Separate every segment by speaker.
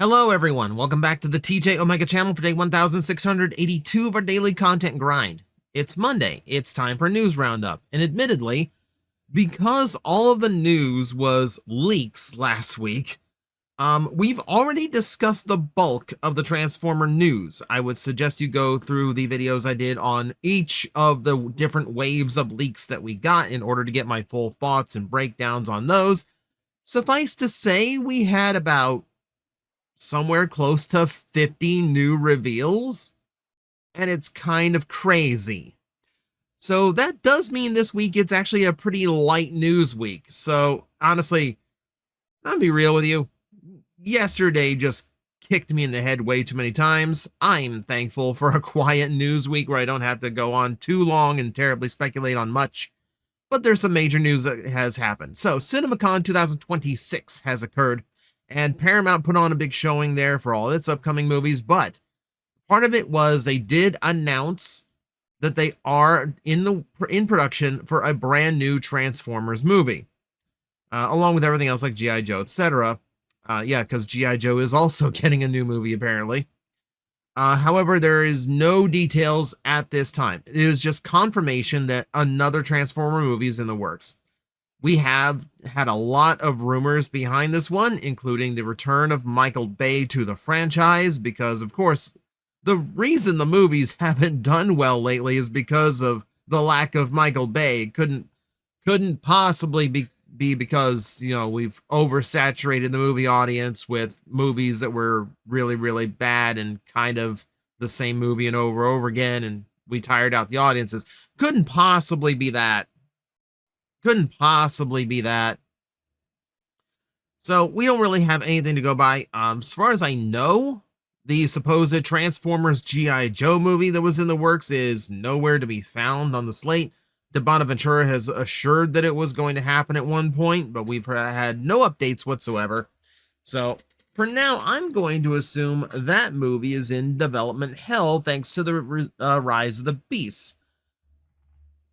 Speaker 1: Hello everyone, welcome back to the TJOmega channel for day 1682 of our daily content grind. It's Monday, it's time for News Roundup, and admittedly, because all of the news was leaks last week, we've already discussed the bulk of the Transformer news. I would suggest you go through the videos I did on each of the different waves of leaks that we got in order to get my full thoughts and breakdowns on those. Suffice to say, we had about somewhere close to 50 new reveals, and it's kind of crazy. So that does mean this week it's actually a pretty light news week. So honestly, I'll be real with you. Yesterday just kicked me in the head way too many times. I'm thankful for a quiet news week where I don't have to go on too long and terribly speculate on much. But there's some major news that has happened. So CinemaCon 2026 has occurred, and Paramount put on a big showing there for all its upcoming movies, but part of it was they did announce that they are in production for a brand new Transformers movie, along with everything else like G.I. Joe, etc. Yeah, because G.I. Joe is also getting a new movie, apparently. However, there is no details at this time. It is just confirmation that another Transformer movie is in the works. We have had a lot of rumors behind this one, including the return of Michael Bay to the franchise, because, of course, the reason the movies haven't done well lately is because of the lack of Michael Bay. It couldn't possibly be because, you know, we've oversaturated the movie audience with movies that were really, really bad and kind of the same movie and over again, and we tired out the audiences. Couldn't possibly be that. Couldn't possibly be that. So we don't really have anything to go by. As far as I know, the supposed Transformers G.I. Joe movie that was in the works is nowhere to be found on the slate. Bonaventura has assured that it was going to happen at one point, but we've had no updates whatsoever. So for now, I'm going to assume that movie is in development hell thanks to the rise of the beasts.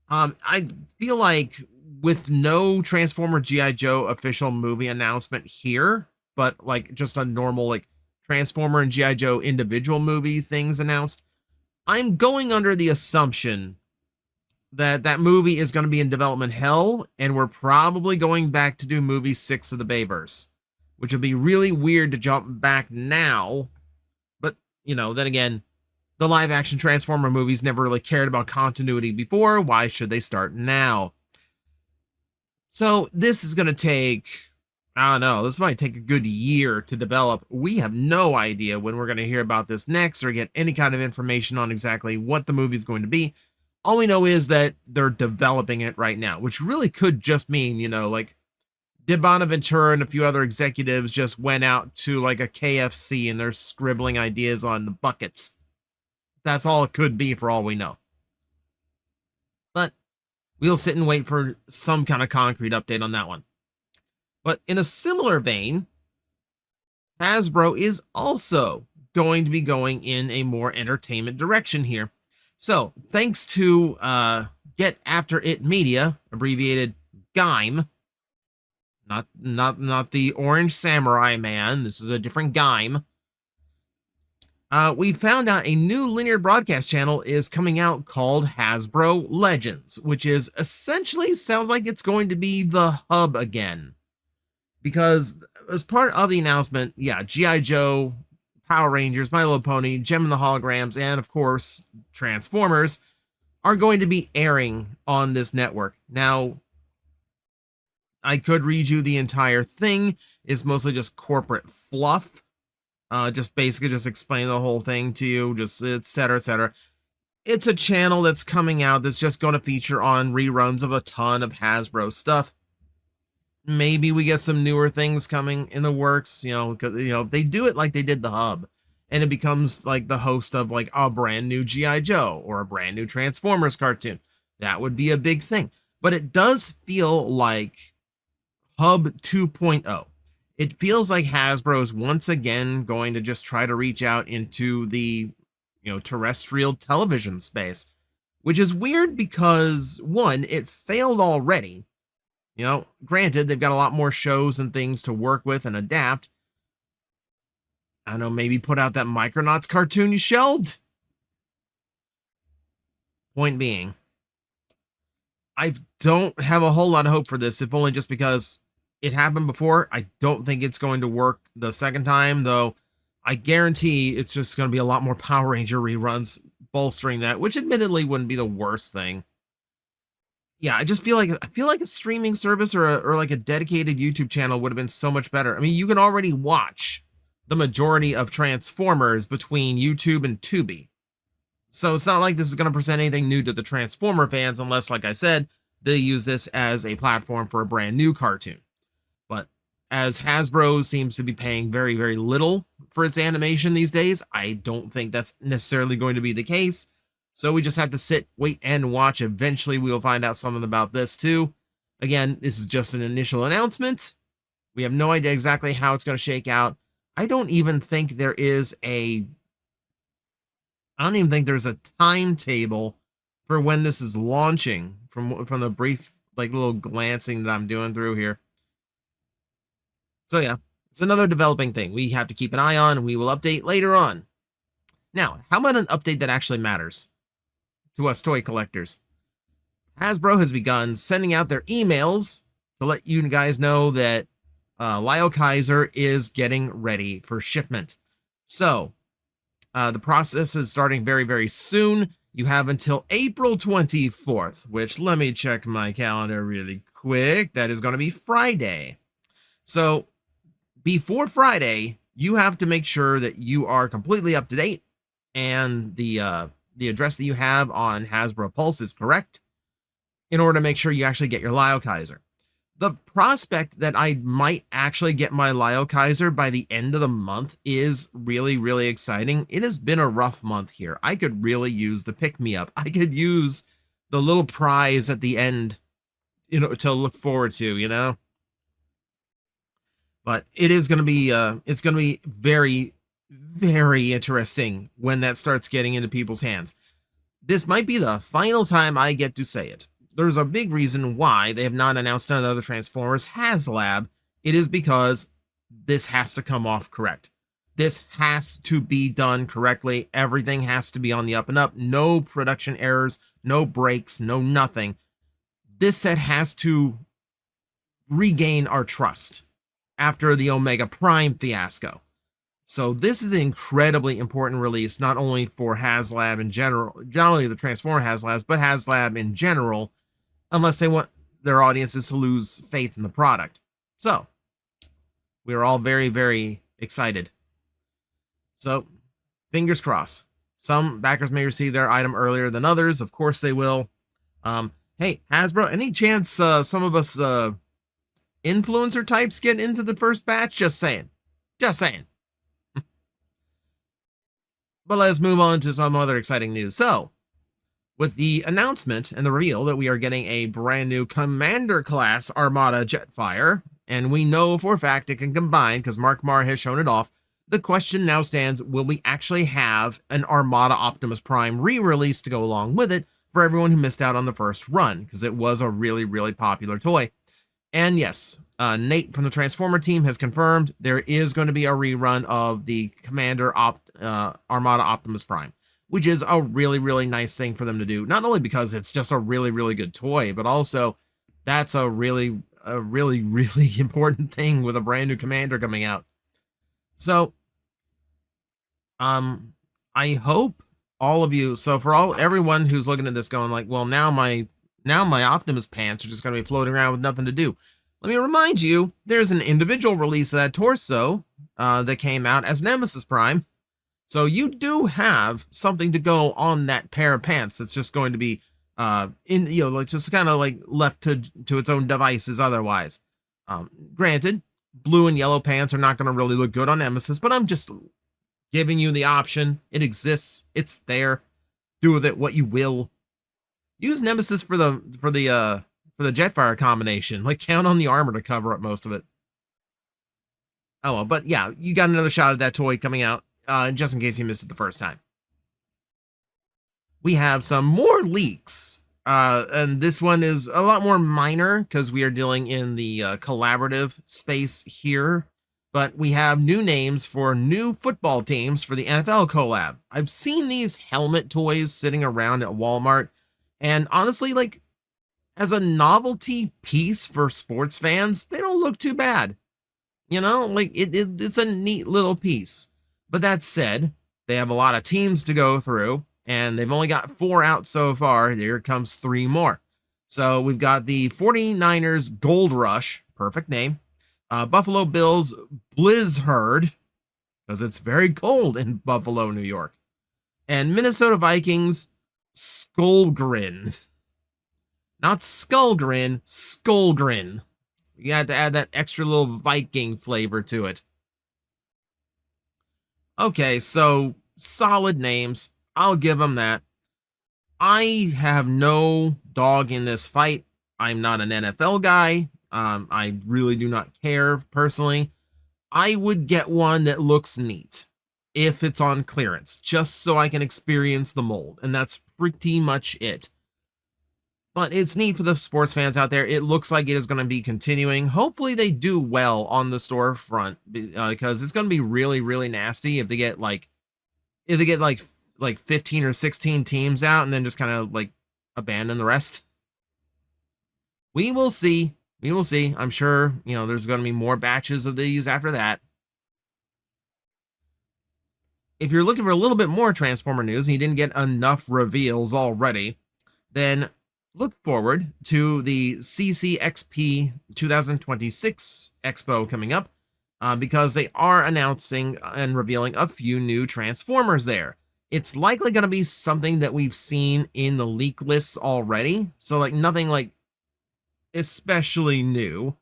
Speaker 1: I feel like with no Transformer G.I. Joe official movie announcement here, but like just a normal like Transformer and G.I. Joe individual movie things announced, I'm going under the assumption that that movie is going to be in development hell, and we're probably going back to do movie 6 of the Bayverse, which would be really weird to jump back now. But, you know, then again, the live action Transformer movies never really cared about continuity before. Why should they start now? So this is going to take, I don't know, this might take a good year to develop. We have no idea when we're going to hear about this next or get any kind of information on exactly what the movie is going to be. All we know is that they're developing it right now, which really could just mean, you know, like Bonaventura and a few other executives just went out to like a KFC and they're scribbling ideas on the buckets. That's all it could be for all we know. But we'll sit and wait for some kind of concrete update on that one. But in a similar vein, Hasbro is also going to be going in a more entertainment direction here. So, thanks to Get After It Media, abbreviated GAIM, not the Orange Samurai Man, this is a different GAIM, we found out a new linear broadcast channel is coming out called Hasbro Legends, which is essentially sounds like it's going to be the hub again. Because as part of the announcement, yeah, G.I. Joe, Power Rangers, My Little Pony, Gem and the Holograms, and of course, Transformers are going to be airing on this network. Now, I could read you the entire thing. It's mostly just corporate fluff. Just basically just explain the whole thing to you, just et cetera, et cetera. It's a channel that's coming out that's just going to feature on reruns of a ton of Hasbro stuff. Maybe we get some newer things coming in the works, you know, because, you know, if they do it like they did the hub and it becomes like the host of like a brand new G.I. Joe or a brand new Transformers cartoon, that would be a big thing. But it does feel like Hub 2.0. It feels like Hasbro is once again going to just try to reach out into the, you know, terrestrial television space, which is weird because one, it failed already. You know, granted, they've got a lot more shows and things to work with and adapt. I don't know, maybe put out that Micronauts cartoon you shelved? Point being, I don't have a whole lot of hope for this, if only just because it happened before. I don't think it's going to work the second time, though. I guarantee it's just going to be a lot more Power Ranger reruns bolstering that, which admittedly wouldn't be the worst thing. Yeah, I just feel like a streaming service or like a dedicated YouTube channel would have been so much better. I mean, you can already watch the majority of Transformers between YouTube and Tubi. So it's not like this is going to present anything new to the Transformer fans, unless, like I said, they use this as a platform for a brand new cartoon. But as Hasbro seems to be paying very, very little for its animation these days, I don't think that's necessarily going to be the case. So we just have to sit, wait, and watch. Eventually, we'll find out something about this too. Again, this is just an initial announcement. We have no idea exactly how it's going to shake out. I don't even think there's a timetable for when this is launching from the brief, like, little glancing that I'm doing through here. So yeah, it's another developing thing we have to keep an eye on, and we will update later on. Now, how about an update that actually matters to us toy collectors? Hasbro has begun sending out their emails to let you guys know that Liokaiser is getting ready for shipment. So, the process is starting very, very soon. You have until April 24th, which, let me check my calendar really quick. That is going to be Friday. So, before Friday, you have to make sure that you are completely up to date and the address that you have on Hasbro Pulse is correct in order to make sure you actually get your Liokaiser. The prospect that I might actually get my Liokaiser by the end of the month is really, really exciting. It has been a rough month here. I could really use the pick-me-up. I could use the little prize at the end, to look forward to, But it is going to be, it's going to be very, very interesting when that starts getting into people's hands. This might be the final time I get to say it. There's a big reason why they have not announced another Transformers HasLab. It is because this has to come off correct. This has to be done correctly. Everything has to be on the up and up. No production errors, no breaks, no nothing. This set has to regain our trust after the Omega Prime fiasco. So this is an incredibly important release, not only for HasLab in general, generally the Transformer HasLabs, but HasLab in general, unless they want their audiences to lose faith in the product. So, we are all very, very excited. So, fingers crossed. Some backers may receive their item earlier than others. Of course they will. Hey, Hasbro, any chance some of us influencer types get into the first batch? Just saying. Just saying. But let's move on to some other exciting news. So, with the announcement and the reveal that we are getting a brand new Commander class Armada Jetfire, and we know for a fact it can combine because Mark Marr has shown it off, the question now stands, will we actually have an Armada Optimus Prime re-release to go along with it for everyone who missed out on the first run, because it was a really, really popular toy. And yes, Nate from the Transformer team has confirmed there is going to be a rerun of the Commander Armada Optimus Prime, which is a really, really nice thing for them to do. Not only because it's just a really, really good toy, but also that's a really, really important thing with a brand new Commander coming out. So, I hope all of you, so for everyone who's looking at this going like, well, now my Optimus pants are just going to be floating around with nothing to do. Let me remind you, there's an individual release of that torso that came out as Nemesis Prime. So you do have something to go on that pair of pants that's just going to be like just kind of like left to its own devices otherwise. Granted, blue and yellow pants are not going to really look good on Nemesis, but I'm just giving you the option. It exists. It's there. Do with it what you will. Use Nemesis for the Jetfire combination. Like, count on the armor to cover up most of it. Oh well, but yeah, you got another shot at that toy coming out, just in case you missed it the first time. We have some more leaks, and this one is a lot more minor because we are dealing in the collaborative space here. But we have new names for new football teams for the NFL collab. I've seen these helmet toys sitting around at Walmart, and honestly, like, as a novelty piece for sports fans, they don't look too bad. You know, like it's a neat little piece. But that said, they have a lot of teams to go through, and they've only got 4 out so far. Here comes 3 more. So we've got the 49ers Gold Rush, perfect name. Buffalo Bills Blizzard, because it's very cold in Buffalo, New York. And Minnesota Vikings Skullgrin. Not Skullgrin, Skullgrin. You had to add that extra little Viking flavor to it. Okay, so solid names. I'll give them that. I have no dog in this fight. I'm not an NFL guy. I really do not care personally. I would get one that looks neat if it's on clearance, just so I can experience the mold. And that's pretty much it. But it's neat for the sports fans out there. It looks like it is going to be continuing. Hopefully they do well on the storefront, because it's going to be really, really nasty if they get like 15 or 16 teams out and then just kind of like abandon the rest. We will see. We will see. I'm sure, there's going to be more batches of these after that. If you're looking for a little bit more Transformer news and you didn't get enough reveals already, then look forward to the CCXP 2026 Expo coming up, because they are announcing and revealing a few new Transformers there. It's likely going to be something that we've seen in the leak lists already, so like nothing like especially new,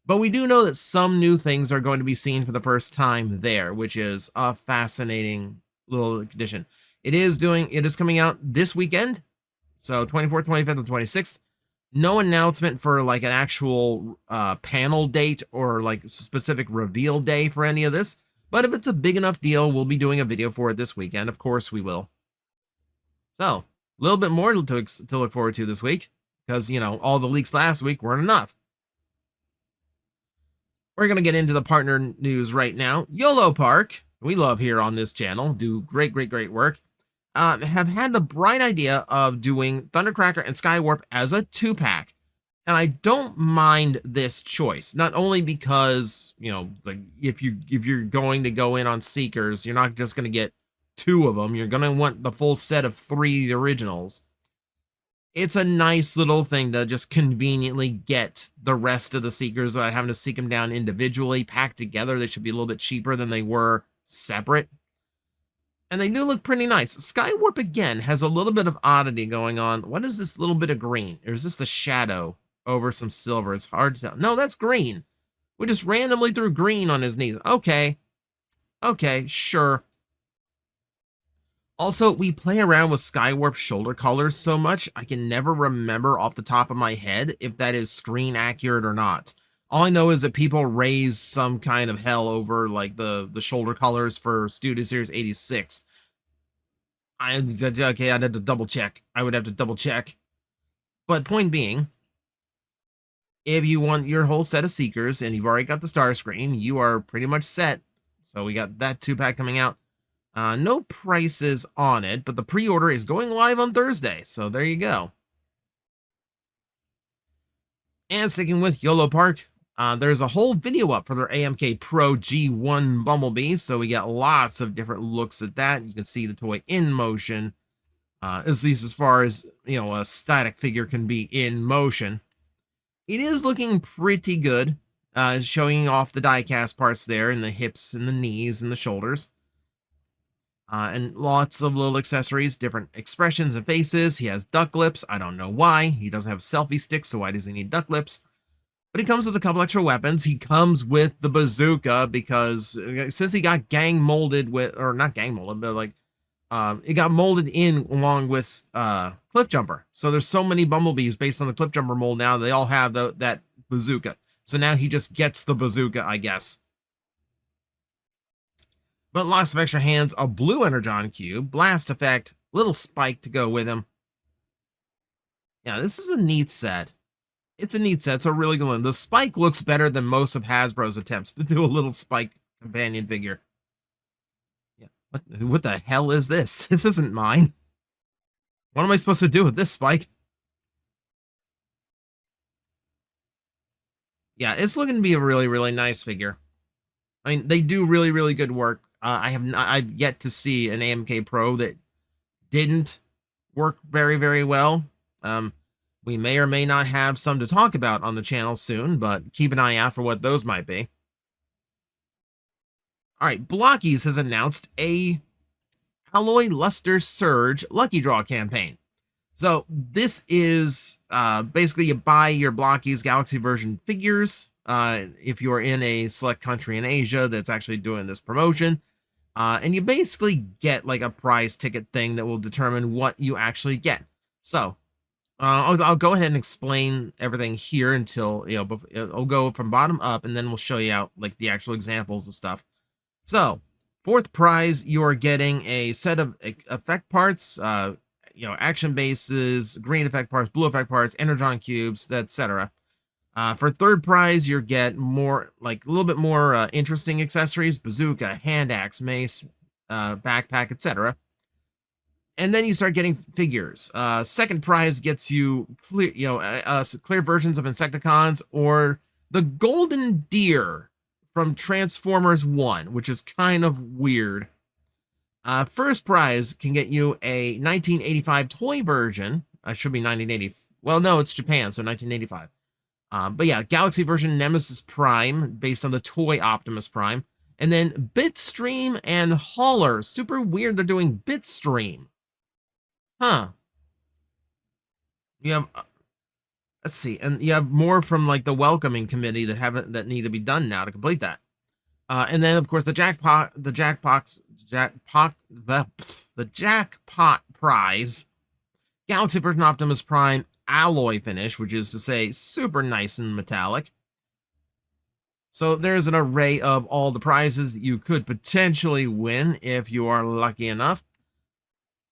Speaker 1: but we do know that some new things are going to be seen for the first time there, which is a fascinating little addition. It is coming out this weekend. So 24th, 25th, and 26th. No announcement for like an actual panel date or like specific reveal day for any of this. But if it's a big enough deal, we'll be doing a video for it this weekend. Of course we will. So a little bit more to look forward to this week, because, all the leaks last week weren't enough. We're going to get into the partner news right now. Yolo Park, we love here on this channel, do great work. Have had the bright idea of doing Thundercracker and Skywarp as a 2-pack. And I don't mind this choice, not only because, like if you're going to go in on Seekers, you're not just going to get 2 of them. You're going to want the full set of 3 originals. It's a nice little thing to just conveniently get the rest of the Seekers without having to seek them down individually, packed together. They should be a little bit cheaper than they were separate. And they do look pretty nice. Skywarp, again, has a little bit of oddity going on. What is this little bit of green? Or is this the shadow over some silver? It's hard to tell. No, that's green. We just randomly threw green on his knees. Okay. Okay, sure. Also, we play around with Skywarp shoulder colors so much, I can never remember off the top of my head if that is screen accurate or not. All I know is that people raise some kind of hell over like the shoulder colors for Studio Series 86. I'd have to double check. I would have to double check. But point being, if you want your whole set of Seekers and you've already got the Starscream, you are pretty much set. So we got that 2-pack coming out. No prices on it, but the pre-order is going live on Thursday. So there you go. And sticking with Yolo Park, there's a whole video up for their AMK Pro G1 Bumblebee, so we got lots of different looks at that. You can see the toy in motion, at least as far as, a static figure can be in motion. It is looking pretty good, showing off the die-cast parts there, and the hips and the knees and the shoulders. And lots of little accessories, different expressions and faces. He has duck lips. I don't know why. He doesn't have selfie sticks, so why does he need duck lips? But he comes with a couple extra weapons. He comes with the bazooka because since he got gang molded with, or not gang molded, but like, it got molded in along with Cliff Jumper. So there's so many Bumblebees based on the Cliff Jumper mold now. They all have that bazooka. So now he just gets the bazooka, I guess. But lots of extra hands, a blue Energon cube, blast effect, little spike to go with him. Yeah, this is a neat set. It's a neat set. It's a really good one. The Spike looks better than most of Hasbro's attempts to do a little Spike companion figure. Yeah. What the hell is this? This isn't mine. What am I supposed to do with this Spike? Yeah, it's looking to be a really, really nice figure. I mean, they do really, really good work. I've yet to see an AMK Pro that didn't work very, very well. We may or may not have some to talk about on the channel soon, but keep an eye out for what those might be. All right, Blokees has announced a Alloy Luster Surge Lucky Draw campaign. So this is basically you buy your Blokees Galaxy version figures if you're in a select country in Asia that's actually doing this promotion. And you basically get like a prize ticket thing that will determine what you actually get. So I'll go ahead and explain everything here until, I'll go from bottom up and then we'll show you out like the actual examples of stuff. So fourth prize, you are getting a set of effect parts, action bases, green effect parts, blue effect parts, energon cubes, etc. For third prize, you get more, like a little bit more interesting accessories: bazooka, hand axe, mace, backpack, etc. And then you start getting figures. Second prize gets you clear, clear versions of Insecticons or the Golden Deer from Transformers 1, which is kind of weird. First prize can get you a 1985 toy version. Should be 1980. Well, no, it's Japan, so 1985. But yeah, Galaxy version Nemesis Prime, based on the toy Optimus Prime. And then Bitstream and Hauler. Super weird they're doing Bitstream. Huh. You have, let's see, and you have more from like the welcoming committee that need to be done now to complete that. And then of course the jackpot prize, Galaxy version Optimus Prime alloy finish, which is to say super nice and metallic. So there's an array of all the prizes that you could potentially win if you are lucky enough.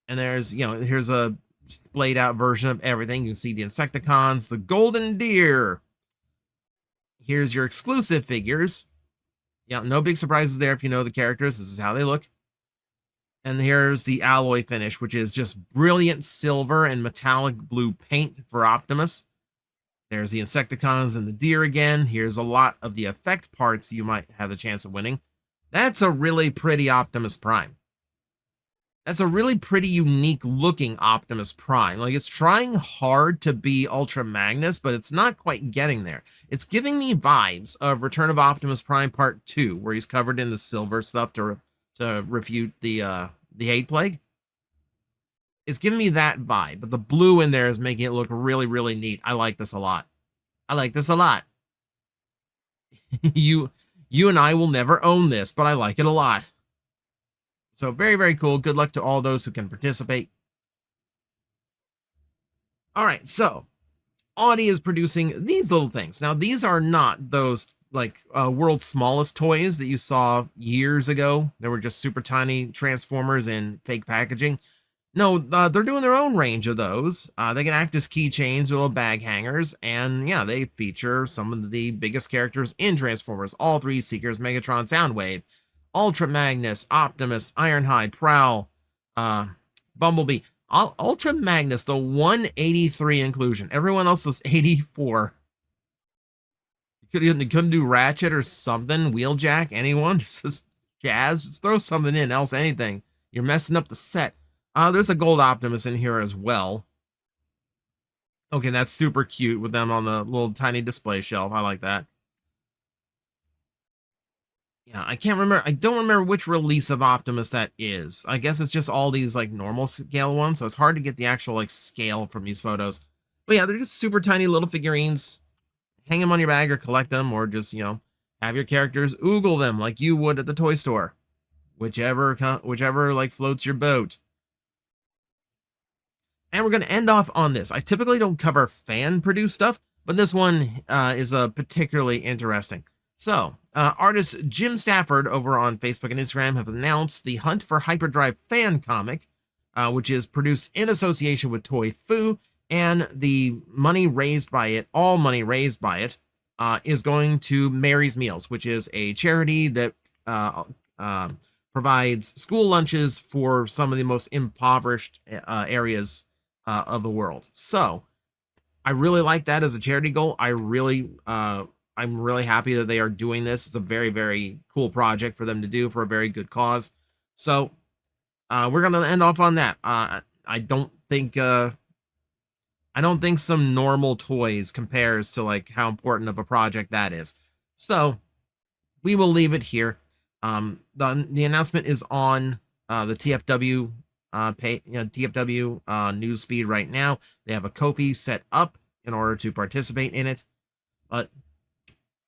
Speaker 1: And there's, here's a splayed out version of everything. You can see the Insecticons, the Golden Deer. Here's your exclusive figures. Yeah, no big surprises there if you know the characters. This is how they look. And here's the alloy finish, which is just brilliant silver and metallic blue paint for Optimus. There's the Insecticons and the deer again. Here's a lot of the effect parts you might have a chance of winning. That's a really pretty Optimus Prime. That's a really pretty unique looking Optimus Prime. Like, it's trying hard to be Ultra Magnus, but it's not quite getting there. It's giving me vibes of Return of Optimus Prime Part 2, where he's covered in the silver stuff to refute the hate plague. It's giving me that vibe, but the blue in there is making it look really, really neat. I like this a lot. I like this a lot. You and I will never own this, but I like it a lot. So very, very cool. Good luck to all those who can participate. All right, so Audi is producing these little things. Now, these are not those like world's smallest toys that you saw years ago. They were just super tiny Transformers in fake packaging. No, they're doing their own range of those. They can act as keychains or little bag hangers. And yeah, they feature some of the biggest characters in Transformers. All three Seekers, Megatron, Soundwave, Ultra Magnus, Optimus, Ironhide, Prowl, Bumblebee. Ultra Magnus, the 183 inclusion. Everyone else was 84. You couldn't do Ratchet or something? Wheeljack? Anyone? Just Jazz? Just throw something in, else anything. You're messing up the set. There's a gold Optimus in here as well. Okay, that's super cute with them on the little tiny display shelf. I like that. Yeah, I can't remember. I don't remember which release of Optimus that is. I guess it's just all these like normal scale ones, so it's hard to get the actual like scale from these photos. But yeah, they're just super tiny little figurines. Hang them on your bag or collect them, or just, have your characters oogle them like you would at the toy store. Whichever like floats your boat. And we're going to end off on this. I typically don't cover fan-produced stuff, but this one is particularly interesting. So, artist Jim Stafford over on Facebook and Instagram have announced the Hunt for Hyperdrive fan comic, which is produced in association with Toy Fu and the money raised by it, all money raised by it, is going to Mary's Meals, which is a charity that provides school lunches for some of the most impoverished areas of the world. So I really like that as a charity goal. I'm really happy that they are doing this. It's a very, very cool project for them to do for a very good cause. So we're gonna end off on that. I don't think some normal toys compares to like how important of a project that is. So we will leave it here. The announcement is on the TFW TFW news feed right now. They have a Ko-fi set up in order to participate in it. But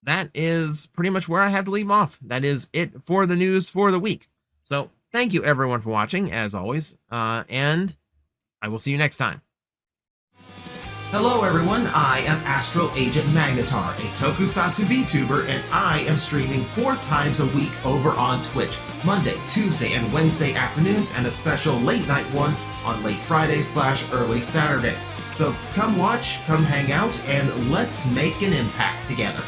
Speaker 1: that is pretty much where I have to leave off. That is it for the news for the week. So thank you everyone for watching, as always, and I will see you next time. Hello everyone, I am Astral Agent Magnetar, a Tokusatsu VTuber, and I am streaming 4 times a week over on Twitch, Monday, Tuesday, and Wednesday afternoons, and a special late night one on late Friday/early Saturday. So come watch, come hang out, and let's make an impact together.